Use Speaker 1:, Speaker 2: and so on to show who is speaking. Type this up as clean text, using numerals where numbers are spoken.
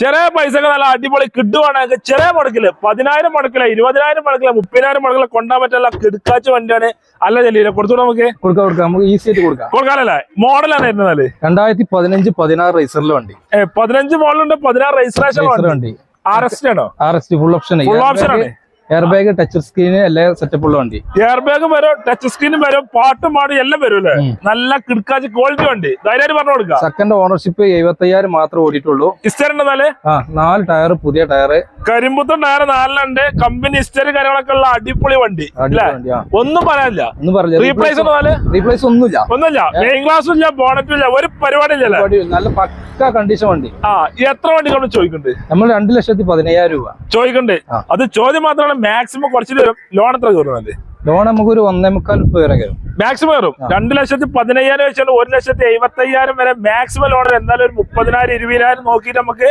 Speaker 1: ചെറിയ പൈസക്ക് നല്ല അടിപൊളി കിട്ടുവാണെങ്കിൽ ചെറിയ മുടക്കില് 10,000 മുടക്കില്ല, 20,000 മുടക്കില്ല, 30,000 മുടക്കില്ല കൊണ്ടാൻ പറ്റുള്ള കിടക്കാച്ച വണ്ടിയാണ്. അല്ല ചെല്ലില്ല കൊടുത്തു നമുക്ക്
Speaker 2: നമുക്ക് ഈസി ആയിട്ട്
Speaker 1: കൊടുക്കാനല്ലേ? മോഡലാണ് വരുന്നത്
Speaker 2: 2015-16 റേസറിലെ വണ്ടി.
Speaker 1: 15 മോഡലുണ്ട്, 16 രജിസ്ട്രേഷൻ വണ്ടി. RST ആണോ?
Speaker 2: RST ഫുൾ ഓപ്ഷൻ
Speaker 1: ആണ്.
Speaker 2: എയർ ബാഗ്, ടച്ച് സ്ക്രീൻ എല്ലാം സെറ്റപ്പ് ഉള്ള വണ്ടി.
Speaker 1: എയർ ബാഗും വരും, ടച്ച് സ്ക്രീനും വരും, പാട്ടും പാടും എല്ലാം വരും അല്ലേ? നല്ല കിടക്കാച്ച് ക്വാളിറ്റി വണ്ടി. ധൈര്യമായിട്ട് പറഞ്ഞു കൊടുക്കാം.
Speaker 2: സെക്കൻഡ് ഓണർഷിപ്പ് 75,000 മാത്രമേ ഓടിയിട്ടുള്ളൂ.
Speaker 1: ഹിസ്റ്ററി ഉണ്ടെന്നാല്
Speaker 2: 4 ടയർ, പുതിയ ടയർ,
Speaker 1: കരിമ്പുത്തൻ ടയർ 4 കമ്പനി ഹിസ്റ്ററി കാര്യങ്ങളൊക്കെ ഉള്ള അടിപൊളി വണ്ടി. ഒന്നും പറയാനില്ല. റീപ്ലേസ് ഒന്നുമില്ല, മെയിൻ ക്ലാസ്സും ഇല്ല, ബോണറ്റും ഇല്ല, ഒരു പരിപാടി ഇല്ല.
Speaker 2: നല്ല പക്ക കണ്ടീഷൻ വണ്ടി.
Speaker 1: എത്ര വണ്ടി നമ്മൾ ചോദിക്കുന്നുണ്ട്?
Speaker 2: നമ്മൾ 2,10,000 രൂപ
Speaker 1: ചോദിക്കണ്ടേ? അത് ചോദ്യം മാത്രമാണ്. മാക്സിമം കുറച്ച് തരും. ലോൺ എത്ര കയറുന്നത്?
Speaker 2: ലോൺ നമുക്ക് ഒരു 1.25 വരെ കയറും.
Speaker 1: മാക്സിമം കയറും. 2,15,000 വെച്ചാൽ 1,70,75,000 വരെ മാക്സിമം ലോൺ. എന്തായാലും ഒരു 30,000 20,000 നോക്കിയിട്ട് നമുക്ക്